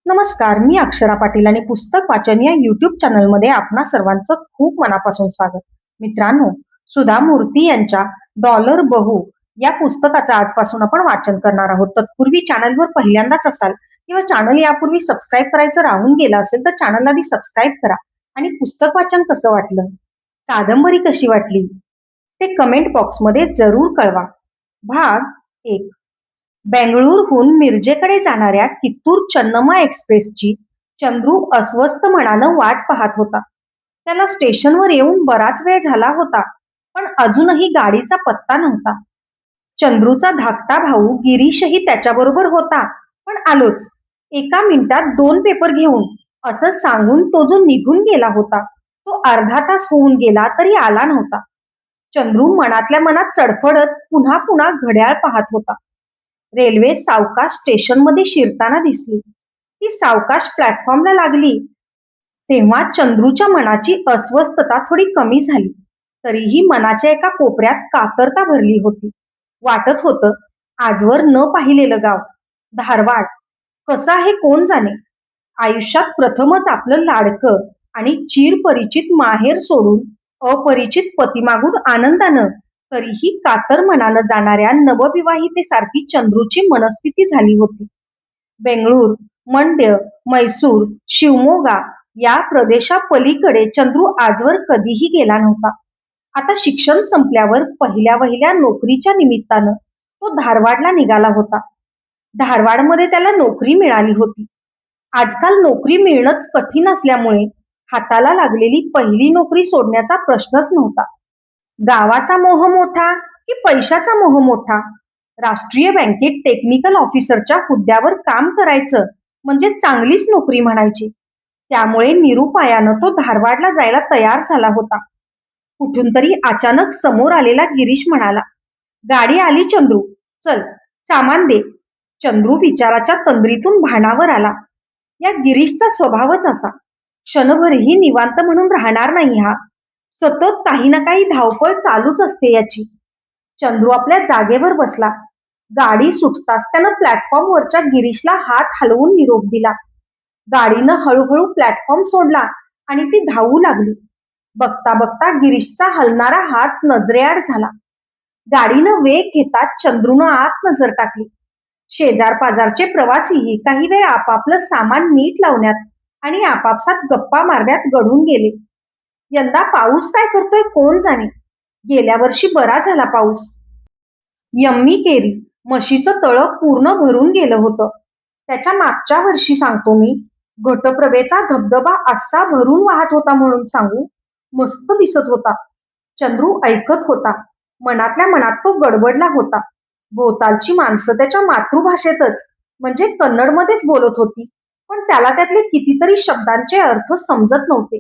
नमस्कार, मी अक्षरा पाटील आणि पुस्तक वाचन या युट्यूब चॅनलमध्ये आपणा सर्वांचं खूप मनापासून स्वागत. मित्रांनो, सुधा मूर्ती यांच्या डॉलर बहू या पुस्तकाचं आजपासून आपण वाचन करणार आहोत. तत्पूर्वी चॅनलवर पहिल्यांदाच असाल किंवा चॅनल यापूर्वी सबस्क्राईब करायचं राहून गेलं असेल तर चॅनलला आधी सबस्क्राईब करा आणि पुस्तक वाचन कसं वाटलं, कादंबरी कशी वाटली ते कमेंट बॉक्समध्ये जरूर कळवा. भाग 1. बेंगळुरूहून मिरजेकडे जाणाऱ्या कित्तूर चन्नम्मा एक्सप्रेसची चंद्रू अस्वस्थ मनानं वाट पाहत होता. त्याला स्टेशनवर येऊन बराच वेळ झाला होता, पण अजूनही गाडीचा पत्ता नव्हता. चंद्रूचा धाकटा भाऊ गिरीशही त्याच्याबरोबर होता, पण आलोच, एका मिनिटात 2 पेपर घेऊन, असं सांगून तो जो निघून गेला होता तो अर्धा तास होऊन गेला तरी आला नव्हता. चंद्रू मनातल्या मनात चडफडत पुन्हा पुन्हा घड्याळ पाहत होता. रेल्वे सावकाश स्टेशनमध्ये शिरताना दिसली. ती सावकाश प्लॅटफॉर्मला लागली तेव्हा चंद्रूच्या मनाची अस्वस्थता थोडी कमी झाली. तरीही मनाच्या एका कोपऱ्यात कातरता भरली होती. वाटत होतं, आजवर न पाहिलेलं गाव, धारवाड, कसं आहे कोण जाणे. आयुष्यात प्रथमच आपलं लाडकं आणि चिरपरिचित माहेर सोडून अपरिचित पती मागून आनंदानं तरीही कातर मनानं जाणाऱ्या नवविवाहितेसारखी चंद्रूची मनस्थिती झाली होती. बेंगळूर, मंड्य, मैसूर, शिवमोगा या प्रदेशापलीकडे चंद्रू आजवर कधीही गेला नव्हता. आता शिक्षण संपल्यावर पहिल्या वहिल्या नोकरीच्या निमित्तानं तो धारवाडला निघाला होता. धारवाडमध्ये त्याला नोकरी मिळाली होती. आजकाल नोकरी मिळणंच कठीण असल्यामुळे हाताला लागलेली पहिली नोकरी सोडण्याचा प्रश्नच नव्हता. गावाचा मोह मोठा की पैशाचा मोह मोठा? राष्ट्रीय बँकेत टेक्निकल ऑफिसरच्या हुद्द्यावर काम करायचं म्हणजे चांगलीच नोकरी म्हणायची. त्यामुळे निरुपायानं तो धारवाडला जायला तयार झाला होता. कुठून तरी अचानक समोर आलेला गिरीश म्हणाला, गाडी आली चंद्रू, चल सामान दे. चंद्रू विचाराच्या तंद्रीतून भानावर आला. या गिरीशचा स्वभावच असा, क्षणभरही निवांत म्हणून राहणार नाही हा. सतत काही ना काही धावपळ चालूच असते याची. चंद्रू आपल्या जागेवर बसला. गाडी सुटताच त्यानं प्लॅटफॉर्मवरच्या गिरीशला हात हलवून निरोप दिला. गाडीनं हळूहळू प्लॅटफॉर्म सोडला आणि ती धावू लागली. बघता बघता गिरीशचा हलणारा हात नजरेआड झाला. गाडीनं वेग घेताच चंद्रूनं आत नजर टाकली. शेजार पाजारचे प्रवासीही काही वेळ आपापलं सामान नीट लावण्यात आणि आपापसात गप्पा मारण्यात गढून गेले. यंदा पाऊस काय करतोय कोण जाणे. गेल्या वर्षी बरा झाला पाऊस. यम्मी केरी, म्हशीचं तळं पूर्ण भरून गेलं होतं. त्याच्या मागच्या वर्षी सांगतो मी, घटप्रभेचा धबधबा असा भरून वाहत होता म्हणून सांगू, मस्त दिसत होता. चंद्रू ऐकत होता. मनातल्या मनात तो गडबडला होता. भोवतालची माणसं त्याच्या मातृभाषेतच म्हणजे कन्नडमध्येच बोलत होती, पण त्याला त्यातले कितीतरी शब्दांचे अर्थ समजत नव्हते.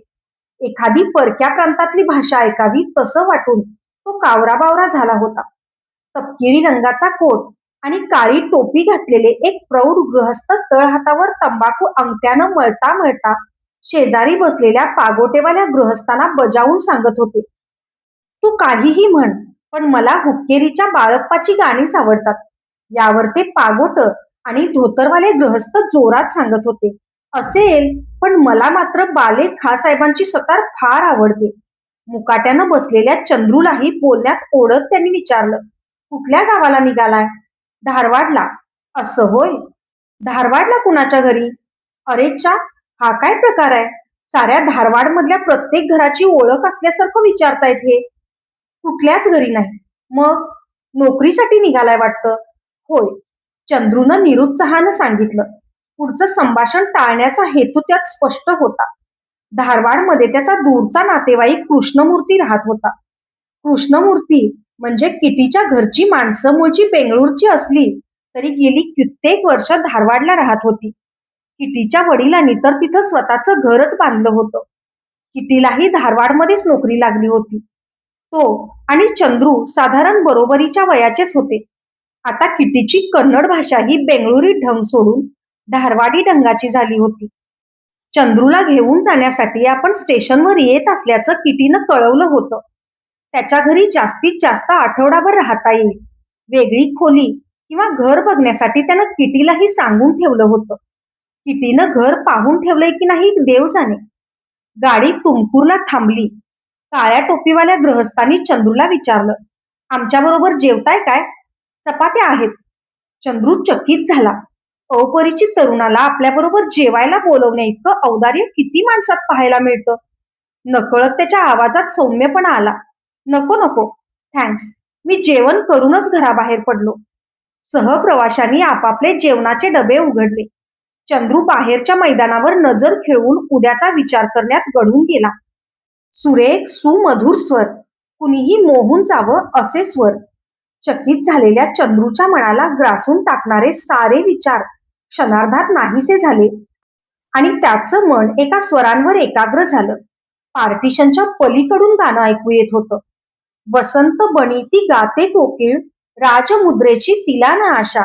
एखादी परक्या प्रांतातली भाषा ऐकावी तसं वाटून तो कावराबावरा झाला होता. तपकिरी रंगाचा कोट आणि काळी टोपी घातलेले एक प्रौढ गृहस्थ तळहातावर तंबाखू अंगठ्यानं मळता मळता शेजारी बसलेल्या पागोटेवाल्या गृहस्थांना बजावून सांगत होते, तू काहीही म्हण, पण मला हुक्केरीच्या बाळप्पाची गाणीच आवडतात. यावर ते पागोट आणि धोतरवाले गृहस्थ जोरात सांगत होते, असेल, पण मला मात्र बाले खासाहेबांची सतार फार आवडते. मुकाट्यानं बसलेल्या चंद्रूलाही बोलण्यात ओढत त्यांनी विचारलं, कुठल्या गावाला निघालाय? धारवाडला. असं होय. धारवाडला कुणाच्या घरी? अरे चा, हा काय प्रकार आहे? साऱ्या धारवाड मधल्या प्रत्येक घराची ओळख असल्यासारखं विचारतायत हे. कुठल्याच घरी नाही. मग नोकरीसाठी निघालाय वाटतं. होय, चंद्रूनं निरुत्साहानं सांगितलं. पुढचं संभाषण टाळण्याचा हेतू त्यात स्पष्ट होता. धारवाडमध्ये त्याचा दूरचा नातेवाईक कृष्णमूर्ती राहत होता. कृष्णमूर्ती म्हणजे किटीच्या घरची माणसं मूळची बेंगळूरची असली तरी गेली कित्येक वर्ष धारवाडला राहत होती. किटीच्या वडिलांनी तर तिथं स्वतःचं घरच बांधलं होतं. किटीलाही धारवाडमध्येच नोकरी लागली होती. तो आणि चंद्रू साधारण बरोबरीच्या वयाचेच होते. आता किटीची कन्नड भाषा ही बेंगळुरी ढंग सोडून धारवाडी ढंगाची झाली होती. चंद्रूला घेऊन जाण्यासाठी आपण स्टेशनवर येत असल्याचं किटीनं कळवलं होतं. त्याच्या घरी जास्तीत जास्त आठवडाभर राहता येईल. वेगळी खोली किंवा घर बघण्यासाठी त्यानं किटीलाही सांगून ठेवलं होतं. किटीनं घर पाहून ठेवलंय की नाही देव जाणे. गाडी तुमकूरला थांबली. काळ्या टोपीवाल्या गृहस्थांनी चंद्रूला विचारलं, आमच्या बरोबर जेवताय काय? चपात्या आहेत. चंद्रू चकित झाला. अपरिचित तरुणाला आपल्याबरोबर जेवायला बोलवण्या इतकं औदार्य किती माणसात पाहायला मिळतं. नकळत त्याच्या आवाजात सौम्यपणा आला. नको नको, थँक्स. मी जेवण करूनच घराबाहेर पडलो. सहप्रवाशांनी आपापले जेवणाचे डबे उघडले. चंद्रू बाहेरच्या मैदानावर नजर खेळवून उद्याचा विचार करण्यात गढून गेला. सुरेख सुमधुर स्वर, कुणीही मोहून जावं असे स्वर. चकित झालेल्या चंद्रूच्या मनाला ग्रासून टाकणारे सारे विचार क्षणार्धात नाहीसे झाले आणि त्याचं मन एका स्वरांवर एकाग्र झालं. पार्टिशनच्या पलीकडून गाणं ऐकू येत होतं. वसंत बनिती गाते कोकिळ, राजमुद्रेची तिला न आशा.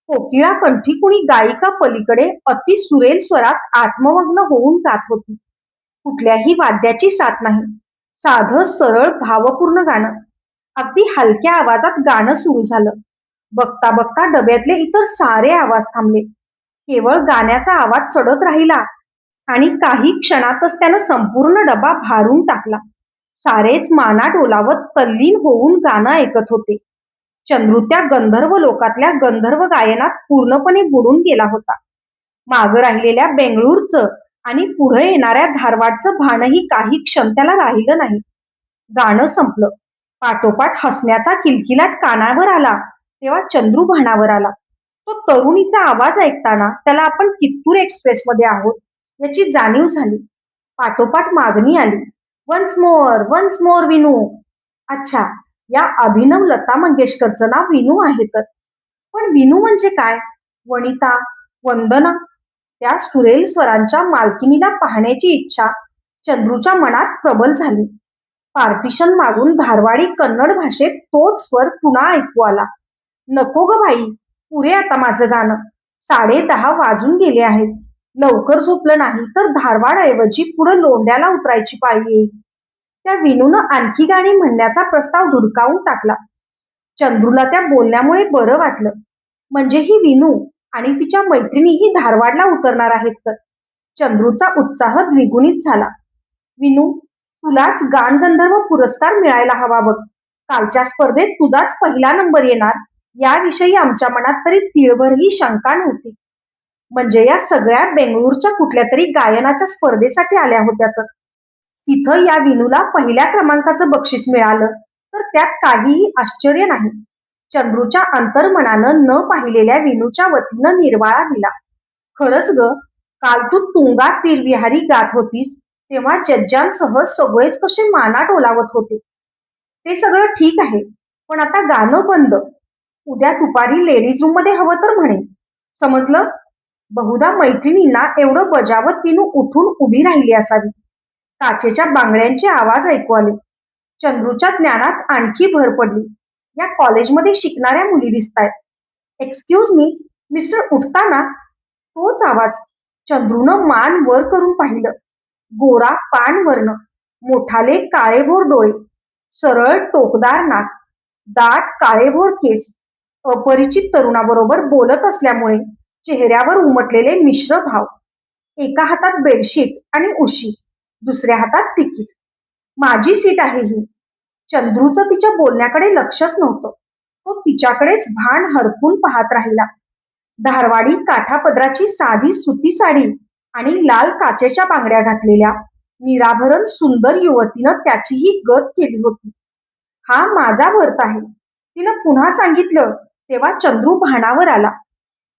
कोकिळा कंठी कुणी गायिका पलीकडे अति सुरेल स्वरात आत्ममग्न होऊन गात होती. कुठल्याही वाद्याची साथ नाही. साधं सरळ भावपूर्ण गाणं. अगदी हलक्या आवाजात गाणं सुरू झालं. बघता बघता डब्यातले इतर सारे आवाज थांबले. केवळ गाण्याचा आवाज चढत राहिला आणि काही क्षणातच त्यानं संपूर्ण डबा भारून टाकला. सारेच माना डोलावत तल्लीन होऊन गाणं ऐकत होते. चंद्रू त्या गंधर्व लोकातल्या गंधर्व गायनात पूर्णपणे बुडून गेला होता. मागं राहिलेल्या बेंगळूरचं आणि पुढे येणाऱ्या धारवाडचं भानही काही क्षण त्याला राहिलं नाही. गाणं संपलं. पाठोपाठ हसण्याचा किलकिलाट कानावर आला तेव्हा चंद्रू भानावर आला. तो तरुणीचा आवाज ऐकताना त्याला आपण कित्तूर एक्सप्रेसमध्ये आहोत याची जाणीव झाली. पाठोपाठ मागणी आली, वन्स मोर विनू. अच्छा, या अभिनव लता मंगेशकरचं नाव विनू आहे तर. पण विनू म्हणजे काय? वनिता, वंदना? त्या सुरेल स्वरांच्या मालकिनीला पाहण्याची इच्छा चंद्रूच्या मनात प्रबल झाली. पार्टिशन मागून धारवाडी कन्नड भाषेत तोच स्वर पुन्हा ऐकू आला. नको ग बाई, पुरे आता माझं गाणं. 10:30 वाजून गेले आहेत. लवकर झोपलं नाही तर धारवाडऐवजी पुढं लोंढ्याला उतरायची पाळी येईल. त्या विनूनं आणखी गाणी म्हणण्याचा प्रस्ताव धुडकावून टाकला. चंद्रूला त्या बोलण्यामुळे बरं वाटलं. म्हणजे ही विनू आणि तिच्या मैत्रिणीही धारवाडला उतरणार आहेत तर. चंद्रूचा उत्साह द्विगुणित झाला. विनू, तुलाच गानगंधर्व पुरस्कार मिळायला हवा बघ. कालच्या स्पर्धेत तुझाच पहिला नंबर येणार याविषयी आमच्या मनात तरी तिळभरही शंका नव्हती. म्हणजे या सगळ्या बेंगळूरच्या कुठल्या तरी गायनाच्या स्पर्धेसाठी आल्या होत्या तर. तिथं या विनूला पहिल्या क्रमांकाचं बक्षीस मिळालं तर त्यात काहीही आश्चर्य नाही. चंद्रूच्या अंतर्मनानं न पाहिलेल्या विनूच्या वतीनं निर्वाळा दिला. खरंच ग, काल तू तुंगात तीरविहारी गात होतीस तेव्हा जज्जांसह सगळेच कसे माना डोलावत होते. ते सगळं ठीक आहे, पण आता गाणं बंद. उद्या दुपारी लेडीज रूम मध्ये हवं तर म्हणेन. समजलं? बहुधा मैत्रिणींना एवढं बजावत विनू उठून उभी राहिली असावी. काचेच्या बांगड्यांचे आवाज ऐकू आले. चंद्रूच्या ज्ञानात आणखी भर पडली. या कॉलेजमध्ये शिकणाऱ्या मुली दिसतायत. एक्सक्यूज मी, मिस्टर उठता ना? तोच आवाज. चंद्रूनं मान वर करून पाहिलं. गोरा पान वर्ण, मोठाले काळेभोर डोळे, सरळ टोकदार नाक, दाट काळेभोर केस. अपरिचित तरुणाबरोबर बोलत असल्यामुळे चेहऱ्यावर उमटलेले मिश्र भाव. एका हातात बेडशीट आणि उशी, दुसऱ्या हातात तिकीट. माझी सीट आहे ही. चंद्रूचं तिच्या बोलण्याकडे लक्षच नव्हतं. तो तिच्याकडेच भान हरपून पाहत राहिला. धारवाडी काठापदराची साधी सुती साडी आणि लाल काचेच्या बांगड्या घातलेल्या निराभरण सुंदर युवतीनं त्याचीही गत केली होती. हा माझा बर्थ आहे, तिनं पुन्हा सांगितलं तेव्हा चंद्रू भानावर आला.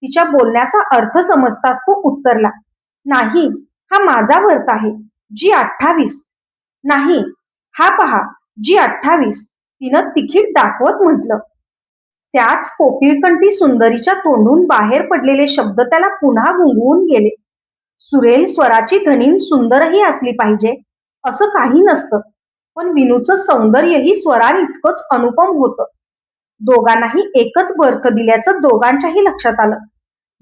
तिच्या बोलण्याचा अर्थ समजताच तो उत्तरला, नाही, हा माझा बर्थ आहे, G28. नाही, हा पहा, G28. तिनं तिकीट दाखवत म्हटलं. त्याच कोकिळकंठी सुंदरीच्या तोंडून बाहेर पडलेले शब्द त्याला पुन्हा गुंगवून गेले. सुरेल स्वराची धनीन सुंदरही असली पाहिजे असं काही नसतं, पण विनूचं सौंदर्यही स्वरांइतकंच अनुपम होतं. दोघांनाही एकच बर्थ दिल्याचं दोघांच्याही लक्षात आलं.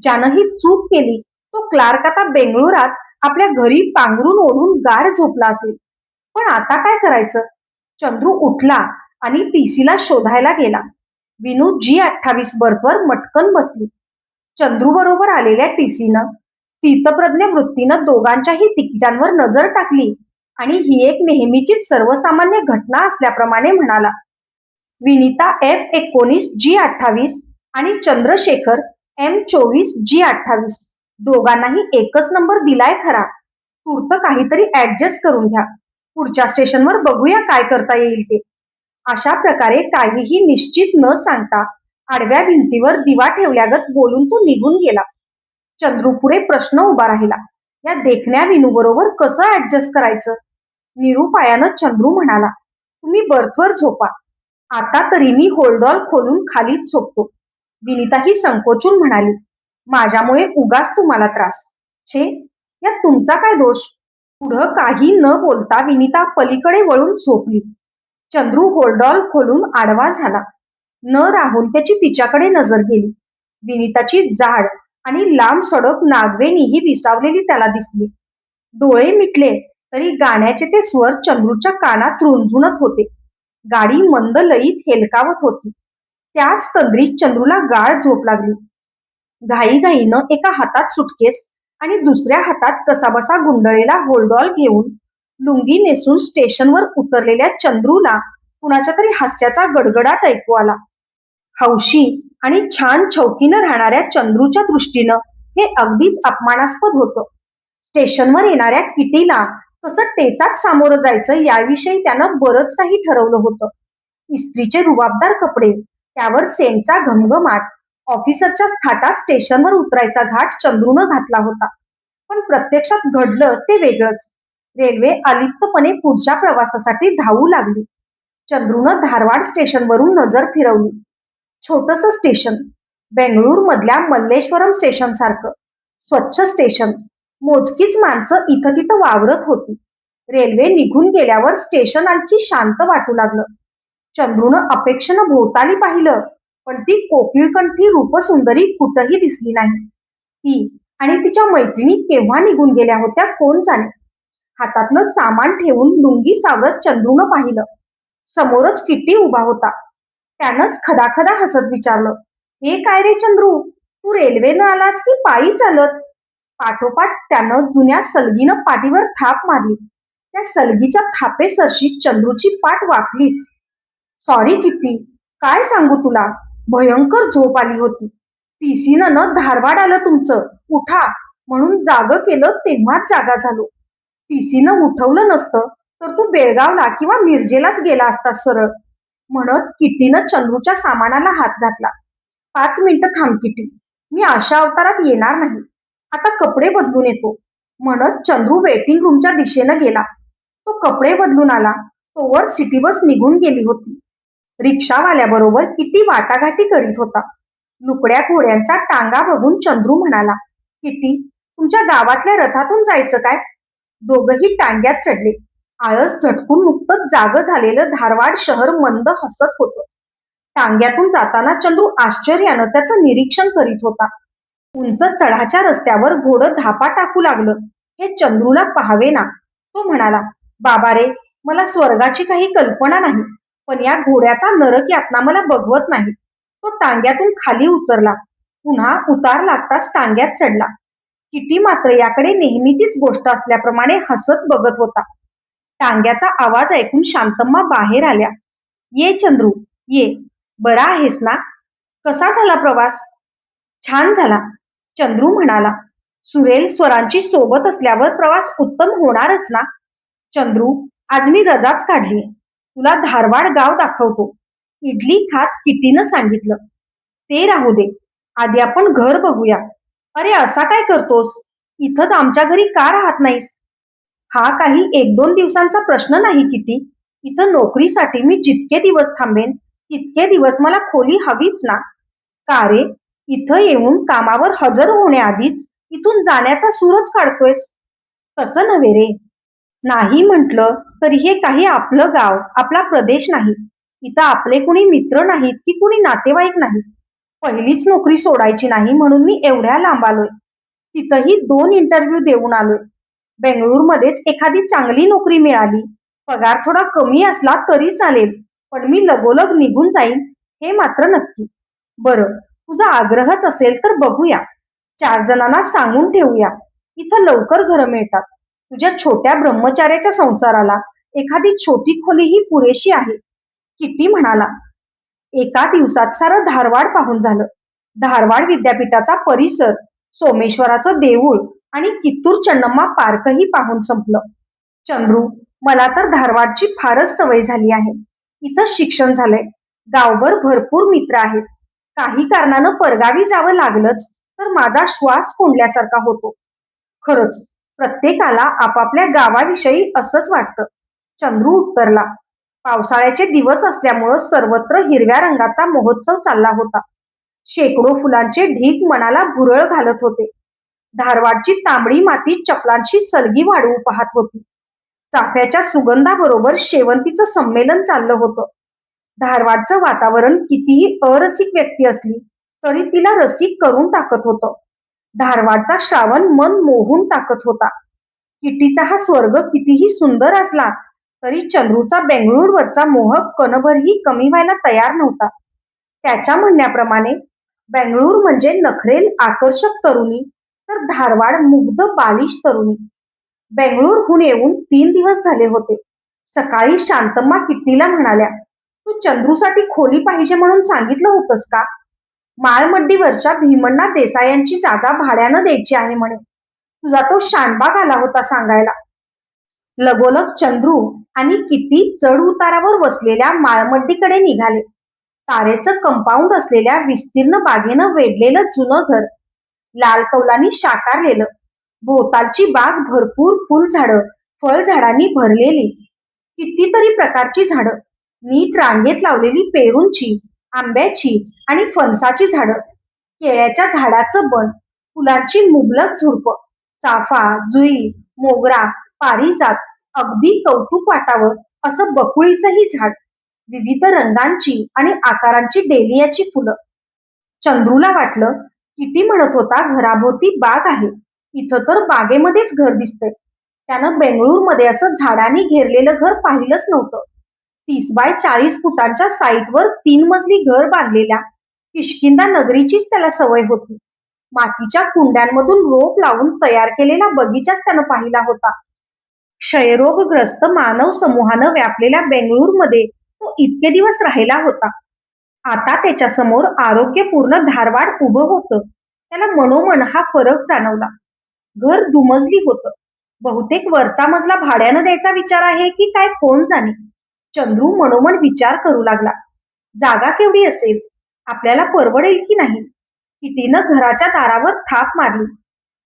ज्यानं ही चूक केली तो क्लार्क आता बेंगळुरात आपल्या घरी पांघरून ओढून गाढ झोपला असेल. पण आता काय करायचं? चंद्रू उठला आणि टीसीला शोधायला गेला. विनू G28 बर्थवर मटकन बसली. चंद्रू बरोबर आलेल्या टीसीनं स्थितप्रज्ञ वृत्तीनं दोघांच्याही तिकिटांवर नजर टाकली आणि ही एक नेहमीचीच सर्वसामान्य घटना असल्याप्रमाणे म्हणाला, विनिता F19G28 आणि चंद्रशेखर M24G28. दोघांनाही एकच नंबर दिलाय खरा. तूर्त काहीतरी ऍडजस्ट करून घ्या. पुढच्या स्टेशनवर बघूया काय करता येईल ते. अशा प्रकारे काहीही निश्चित न सांगता आडव्या भिंतीवर दिवा ठेवल्यागत बोलून तो निघून गेला. चंद्रू पुढे प्रश्न उभा राहिला. या देखण्या विनू बरोबर कसं ऍडजस्ट करायचं? निरुपायानं चंद्रू म्हणाला, तुम्ही बर्थवर झोपा. आता तरी मी होल्डॉल खोलून खालीच झोपतो. विनिता ही संकोचून म्हणाली, माझ्यामुळे उगाच तुम्हाला त्रास. छे, यात तुमचा काय दोष? पुढं काही न बोलता विनिता पलीकडे वळून झोपली. चंद्रू होल्डॉल खोलून आडवा झाला. न राहून त्याची तिच्याकडे नजर गेली. विनिताची जाड आणि लांब सडक नागवेणीही विसावलेली त्याला दिसली. डोळे मिटले तरी गाण्याचे ते स्वर चंद्रूच्या कानात रुंजूनत होते. गाडी मंद लयीत हेलकावत होती. त्याच तंद्रीत चंद्रूला गाढ झोप लागली. घाईघाईनं एका हातात सुटकेस आणि दुसऱ्या हातात कसाबसा गुंडळलेला होल्डॉल घेऊन लुंगी नेसून स्टेशनवर उतरलेल्या चंद्रूला कुणाच्या तरी हास्याचा गडगडाट ऐकू आला. हौशी आणि छान छौकीनं राहणाऱ्या चंद्रूच्या दृष्टीनं हे अगदीच अपमानास्पद होतं. स्टेशनवर येणाऱ्या किटीला कसं टेचात सामोरं जायचं याविषयी त्यानं बरंच काही ठरवलं होतं. इस्त्रीचे रुबाबदार कपडे, त्यावर सेंटचा घमघमाट, ऑफिसरच्या थाटात स्टेशनवर उतरायचा घाट चंद्रूनं घातला होता. पण प्रत्यक्षात घडलं ते वेगळंच. रेल्वे अलिप्तपणे पुढच्या प्रवासासाठी धावू लागली. चंद्रूनं धारवाड स्टेशनवरून नजर फिरवली. छोटंसं स्टेशन, बेंगळूर मधल्या मल्लेश्वरम स्टेशन सारखं. स्वच्छ स्टेशन, मोजकीच माणसं इथं तिथं वावरत होती. रेल्वे निघून गेल्यावर स्टेशन आणखी शांत वाटू लागलं. चंद्रूनं अपेक्षेनं भोवताली पाहिलं, पण ती कोकिळकंठी रूपसुंदरी कुठंही दिसली नाही. ती आणि तिच्या मैत्रिणी केव्हा निघून गेल्या होत्या कोण जाणे. हातातलं सामान ठेवून लुंगी सावरत चंद्रूनं पाहिलं. समोरच किट्टी उभा होता. त्यानंच खदाखदा हसत विचारलं, हे काय रे चंद्रू, तू रेल्वेनं आलास की पायी चालत? पाठोपाठ त्यानं जुन्या सलगीनं पाठीवर थाप मारली. त्या सलगीच्या थापेसरशी चंद्रूची पाठ वाकलीच. सॉरी किट्टी, काय सांगू तुला, भयंकर झोप आली होती. टीसीनं न धारवाड आलं तुमचं, उठा म्हणून जागं केलं तेव्हाच जागा झालो. टीसीनं उठवलं नसतं तर तू बेळगावला किंवा मिरजेलाच गेला असतास सरळ. म्हणत किट्टीनं चंद्रूच्या सामानाला हात घातला. 5 मिनिटं थांब किट्टी, मी अशा अवतारात येणार नाही. आता कपडे बदलून येतो. म्हणत चंद्रू वेटिंग रूमच्या दिशेनं गेला. तो कपडे बदलून आला तोवर सिटी बस निघून गेली होती. रिक्षावाल्याबरोबर किती वाटाघाटी करीत होता. लुकड्या घोड्यांचा टांगा बघून चंद्रू म्हणाला, किट्टी, तुमच्या गावातल्या रथातून जायचं काय? दोघंही टांग्यात चढले. आळस झटकून नुकतंच जागं झालेलं धारवाड शहर मंद हसत होतं. टांग्यातून जाताना चंद्रू आश्चर्यानं त्याचं निरीक्षण करीत होता. उंच चढाच्या रस्त्यावर घोडं धापा टाकू लागलं. हे चंद्रूला पाहावेना. तो म्हणाला, बाबा रे, मला स्वर्गाची काही कल्पना नाही, पण या घोड्याचा नरक यातना मला बघवत नाही. तो टांग्यातून खाली उतरला. पुन्हा उतार लागताच टांग्यात चढला. किटी मात्र याकडे नेहमीचीच गोष्ट असल्याप्रमाणे हसत बघत होता. टांग्याचा आवाज ऐकून शांतम्मा बाहेर आल्या. ये चंद्रू, ये. बरा आहेस ना? कसा झाला प्रवास? छान झाला, चंद्रू म्हणाला. सुरेल स्वरांची सोबत असल्यावर प्रवास उत्तम होणारच ना. चंद्रू, आज मी रजाच काढली. तुला धारवाड गाव दाखवतो. इडली खात किटीनं सांगितलं. ते राहू दे, आधी आपण घर बघूया. अरे असा काय करतोस? इथंच आमच्या घरी का राहत नाहीस? हा काही 1-2 दिवसांचा प्रश्न नाही किटी. इथं नोकरीसाठी मी जितके दिवस थांबेन तितके दिवस मला खोली हवीच ना. का रे, इथं येऊन कामावर हजर होण्याआधीच इथून जाण्याचा सूरच काढतोयस? तसं नव्हे रे. नाही म्हटलं तरी हे काही आपलं गाव, आपला प्रदेश नाही. इथं आपले कुणी मित्र नाहीत की कुणी नातेवाईक नाही. पहिलीच नोकरी सोडायची नाही म्हणून मी एवढ्या लांब आलोय. तिथंही 2 इंटरव्ह्यू देऊन आलोय. बेंगळूरमध्येच एखादी चांगली नोकरी मिळाली, पगार थोडा कमी असला तरी चालेल, पण मी लगोलग निघून जाईन हे मात्र नक्की. बरं, तुझा आग्रहच असेल तर बघूया. 4 जणांना सांगून ठेवूया. इथं लवकर घरं मिळतात. तुझ्या छोट्या ब्रह्मचार्याच्या संसाराला एखादी छोटी खोलीही पुरेशी आहे. किटी म्हणाला. एका दिवसात सारं धारवाड पाहून झालं. धारवाड विद्यापीठाचा परिसर, सोमेश्वराचं देऊळ आणि कित्तूर चन्नम्मा पार्कही पाहून संपलं. चंद्रू, मला तर धारवाडची फारच सवय झाली आहे. इथं शिक्षण झालंय. गावभर भरपूर मित्र आहेत. काही कारणानं परगावी जावं लागलंच तर माझा श्वास कोंडल्यासारखा होतो. खरंच, प्रत्येकाला आपापल्या गावाविषयी असंच वाटतं. चंद्रू उत्तरला. पावसाळ्याचे दिवस असल्यामुळं सर्वत्र हिरव्या रंगाचा महोत्सव चालला होता. शेकडो फुलांचे ढीग मनाला भुरळ घालत होते. धारवाडची तांबडी माती चपलांची सलगी वाढवू पाहत होती. चाफ्याच्या सुगंधाबरोबर शेवंतीचं संमेलन चाललं होतं. धारवाडचं वातावरण कितीही अरसिक व्यक्ती असली तरी तिला रसिक करून टाकत होतं. धारवाडचा श्रावण मन मोहून टाकत होता. किटीचा हा स्वर्ग कितीही सुंदर असला तरी चंद्रूचा बेंगळूरवरचा मोह कणभरही कमी व्हायला तयार नव्हता. त्याच्या म्हणण्याप्रमाणे बेंगळूर म्हणजे नखरेल आकर्षक तरुणी, तर धारवाड मुग्ध बालिश तरुणी. बेंगळूरहून येऊन 3 दिवस झाले होते. सकाळी शांतम्मा किट्टीला म्हणाल्या, तू चंद्रूसाठी खोली पाहिजे म्हणून सांगितलं होतंस का? माळमड्डीवरच्या भीमण्णा देसायांची जागा भाड्यानं द्यायची आहे म्हणे. तुझा तो शानबाग आला होता सांगायला. लगोलग चंद्रू आणि किती चढ उतारावर वसलेल्या माळमड्डीकडे निघाले. तारेचं कंपाऊंड असलेल्या विस्तीर्ण बागेनं वेढलेलं जुनं घर, लाल कौलांनी शाकारलेलं. भोवतालची बाग भरपूर फुलझाडं, फळझाडांनी भरलेली. कितीतरी प्रकारची झाडं, नीट रांगेत लावलेली पेरूंची, आंब्याची आणि फणसाची झाडं, केळ्याच्या झाडाचं बन, फुलांची मुबलक झुडपं, चाफा, जुई, मोगरा, पारिजात, अगदी कौतुक वाटावं असं बकुळीचंही झाड, विविध रंगांची आणि आकारांची डेलियाची फुलं. चंद्रूला वाटलं, किती म्हणत होता घराभोवती बाग आहे, इथं तर बागेमध्येच घर दिसतंय. त्यानं बेंगळूरमध्ये असं झाडांनी घेरलेलं घर पाहिलंच नव्हतं. 30 बाय 40 फुटांच्या साईटवर 3 मजली घर बांधलेल्या किष्किंधा नगरीचीच त्याला सवय होती. मातीच्या कुंड्यांमधून रोप लावून तयार केलेला बगीचाच त्यानं पाहिला होता. क्षयरोगग्रस्त मानव समूहानं व्यापलेल्या बेंगळूरमध्ये तो इतके दिवस राहिला होता. आता त्याच्यासमोर आरोग्यपूर्ण धारवाड उभं होतं. त्याला मनोमन हा फरक जाणवला. घर दुमजली होतं. बहुतेक वरचा मजला भाड्यानं द्यायचा विचार आहे की काय कोण जाणे. चंद्रू मनोमन विचार करू लागला. जागा केवढी असेल, आपल्याला परवडेल की नाही. कितीनं घराच्या दारावर थाप मारली.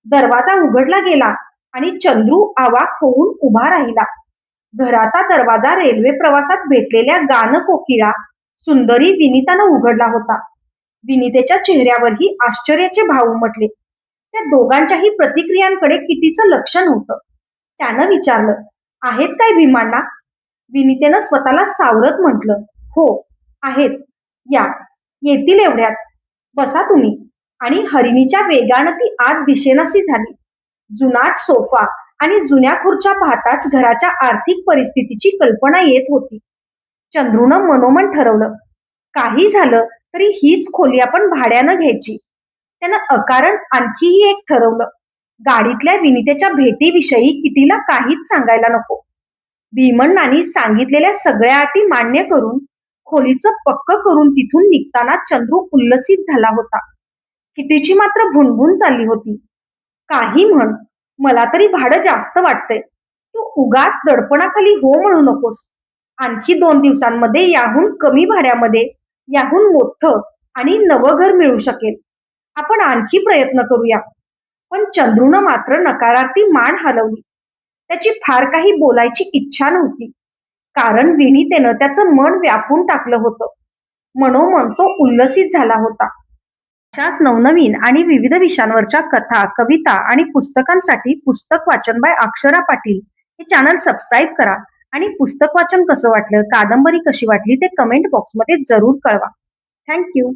दरवाजा उघडला गेला आणि चंद्रू अवाक होऊन उभा राहिला. घराचा दरवाजा रेल्वे प्रवासात भेटलेल्या गानकोकिळा सुंदरी विनितानं उघडला होता. विनितेच्या चेहऱ्यावरही आश्चर्याचे भाव उमटले. त्या दोघांच्याही प्रतिक्रियांकडे कितीचं लक्ष नव्हतं. त्यानं विचारलं, आहेत काय भीमांना? विनितेनं स्वतःला सावरत म्हटलं, हो आहेत, या, येतील एवढ्यात, बसा तुम्ही. आणि हरिणीच्या वेगानं ती आत दिशेनाशी झाली. जुनाट सोफा आणि जुन्या खुर्च्या पाहताच घराच्या आर्थिक परिस्थितीची कल्पना येत होती. चंद्रूनं मनोमन ठरवलं, काही झालं तरी हीच खोली आपण भाड्यानं घ्यायची. त्यानं अकारण आणखीही एक ठरवलं, गाडीतल्या विनितेच्या भेटीविषयी कितीला काहीच सांगायला नको. भीमण्णांनी सांगितलेल्या सगळ्या अटी मान्य करून खोलीचं पक्क करून तिथून निघताना चंद्रू उल्लसित झाला होता. कितीची मात्र भुणभुण चालली होती. काही म्हण, मला तरी भाडं जास्त वाटतंय. तू उगाच दडपणाखाली हो म्हणू नकोस. आणखी 2 दिवसांमध्ये याहून कमी भाड्यामध्ये याहून मोठं आणि नवं घर मिळू शकेल. आपण आणखी प्रयत्न करूया. पण चंद्रूनं मात्र नकारार्थी मान हलवली. त्याची फार काही बोलायची इच्छा नव्हती. कारण विनितेनं त्याचं मन व्यापून टाकलं होतं. मनोमन तो उल्लसित झाला होता. अशाच नवनवीन आणि विविध विषयांवरच्या कथा, कविता आणि पुस्तकांसाठी पुस्तक वाचन बाय अक्षरा पाटील हे चॅनल सबस्क्राईब करा आणि पुस्तक वाचन कसं वाटलं, कादंबरी कशी वाटली ते कमेंट बॉक्समध्ये जरूर कळवा. थँक्यू.